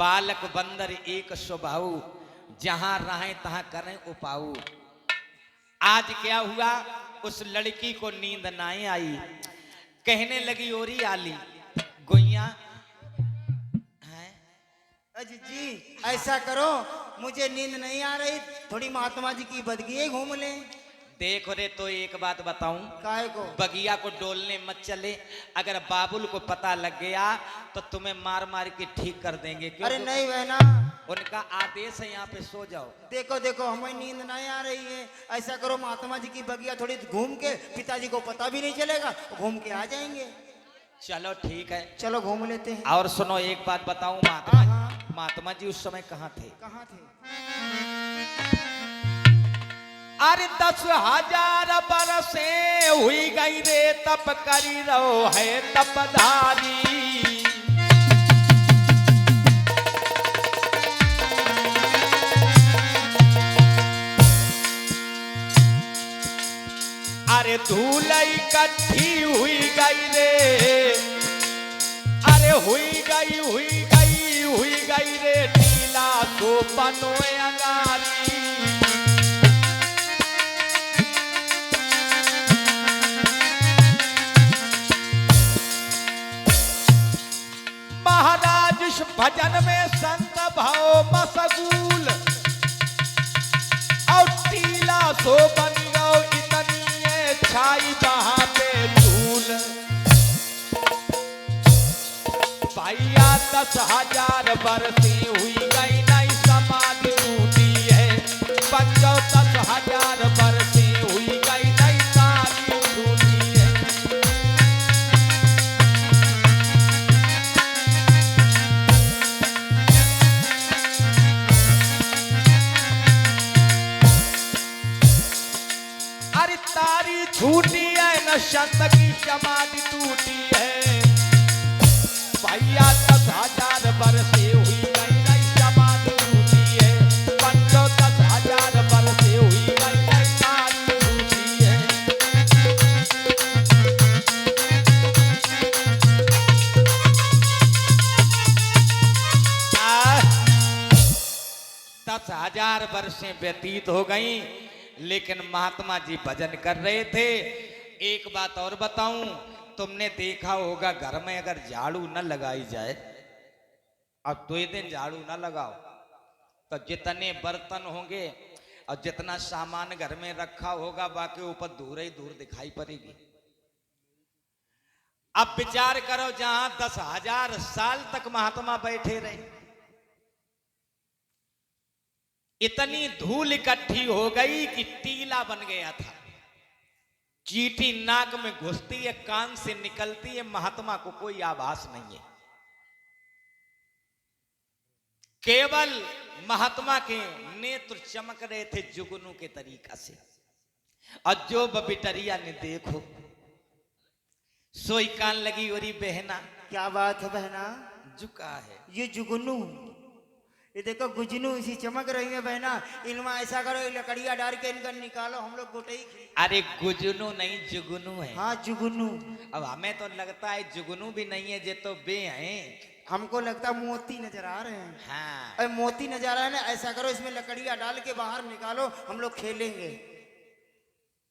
बालक बंदर एक स्वभाव, जहां रहें तहां करें उपाऊ। आज क्या हुआ, उस लड़की को नींद ना आई, कहने लगी ओरी आली गोइया है। अजी जी ऐसा करो, मुझे नींद नहीं आ रही, थोड़ी महात्मा जी की बदगी घूम ले। देखो रे, तो एक बात बताऊं, काहे को? बगिया को डोलने मत चले, अगर बाबुल को पता लग गया तो तुम्हें मार मार के ठीक कर देंगे। अरे नहीं बहना, उनका आदेश है यहाँ पे सो जाओ। देखो देखो हमें नींद नहीं आ रही है, ऐसा करो महात्मा जी की बगिया थोड़ी घूम के, पिताजी को पता भी नहीं चलेगा, घूम के आ जाएंगे। चलो ठीक है, चलो घूम लेते हैं। और सुनो एक बात बताऊं, महात्मा जी उस समय कहाँ थे? कहाँ थे? अरे 10,000 बरसे हुई गई रे तप करी रहो है तपधारी। अरे धूल इकट्ठी हुई गई रे, अरे हुई गई रे नीला को बनो अंगारी। महाराज इस भजन में संत भाव मशगूल, और टीला सो बन गो इतनी छाई वहां पे धूल। भैया 10,000 बरसी हुई गई नहीं समाधि टूटी है, पंचो 10,000 बरसी हुई गई नहीं सारी टूटी है। अरे तारी छूटी है न संत की समाधि टूटी है। भैया 10,000 बरसे हुई गई नहीं समाधि टूटी है, पंचो 10,000 बरसे हुई गई नहीं सारी टूटी है। 10,000 वर्षें व्यतीत हो गई, लेकिन महात्मा जी भजन कर रहे थे। एक बात और बताऊं, तुमने देखा होगा घर में अगर झाड़ू न लगाई जाए, अब 2 दिन झाड़ू न लगाओ तो जितने बर्तन होंगे और जितना सामान घर में रखा होगा बाकी ऊपर दूर ही दूर दिखाई पड़ेगी। अब विचार करो, जहां 10,000 साल तक महात्मा बैठे रहे, इतनी धूल इकट्ठी हो गई कि टीला बन गया था। चींटी नाक में घुसती है, कान से निकलती है, महात्मा को कोई आभास नहीं है। केवल महात्मा के नेत्र चमक रहे थे जुगनू के तरीका से। और जो बबिटरिया ने देखो सोई कान लगी ओरी बहना। क्या बात है बहना? झुका है ये जुगनू, ये देखो गुजनू इसी चमक रही है बहना। इनमें ऐसा करो, लकड़ियां डाल के इनका निकालो, हम लोग गोटे ही। अरे गुजनू नहीं जुगनू है। हाँ जुगनू। अब हमें तो लगता है जुगनू भी नहीं है, जे तो बे हैं। हमको लगता है मोती नजर आ रहे हैं। हाँ। अरे मोती नजर आ रहा है ना, ऐसा करो इसमें लकड़ियां डाल के बाहर निकालो, हम लोग खेलेंगे।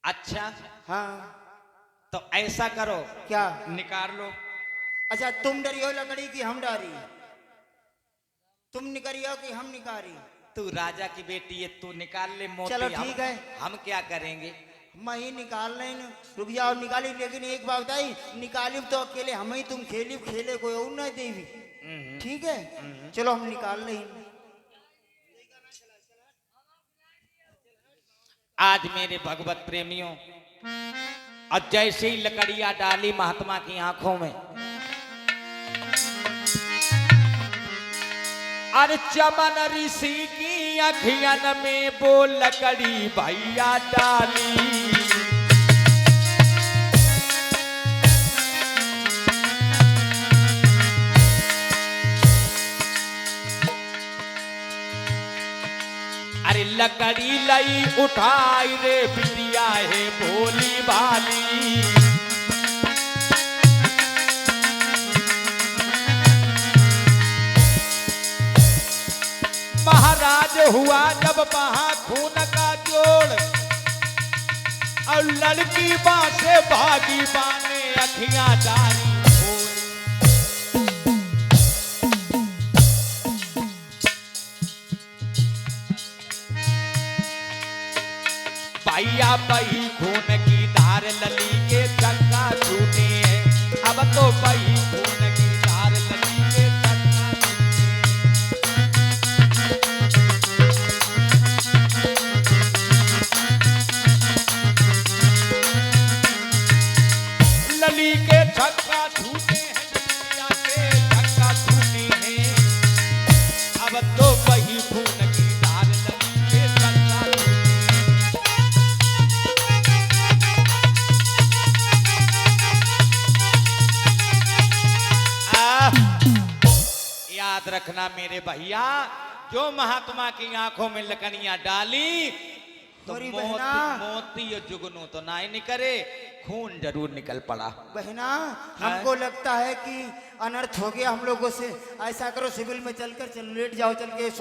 अच्छा हाँ तो ऐसा करो, क्या? निकाल लो। अच्छा तुम डरी हो लकड़ी की हम डरी? तुम निकली हो कि हम निकारी? तू राजा की बेटी है, तू निकाल ले मोती। चलो ठीक है, हम क्या करेंगे? मैं ही निकाल रही हूँ, रुक जाओ निकाली। लेकिन एक बात बताई, निकाली तो अकेले हम ही, तुम खेली खेले कोई और नहीं देवी। ठीक है चलो हम निकाल रही। आज मेरे भगवत प्रेमियों, और जैसे ही लकड़ियां डाली महात्मा की आंखों में, अरे चमन ऋषि की अखियन में वो लकड़ी भैया डाली। अरे लकड़ी लई उठाई रे बिटिया है भोली भाली। आज हुआ जब बहा खून का जोड़, और लड़की बाँ से भागी बाने अखियां डाली खोल। भैया बही खून की धार लली के चक्का छूटे हैं, अब तो बही खून की धार लली के चक्का छूटे। लली के चक्का छूटे हैं, ललिया के चक्का छूटे हैं, अब तो बही खून की धार लली के चक्का छूटे। याद रखना मेरे भैया, जो महात्मा की आंखों में लकड़ियां डाली तो गोरी मोती बहना। मोती और जुगनू तो ना ही निकले, खून जरूर निकल पड़ा। बहना हमको लगता है कि अनर्थ हो गया हम लोगों से। ऐसा करो सिविल में चलकर चलो, लेट जाओ चल के।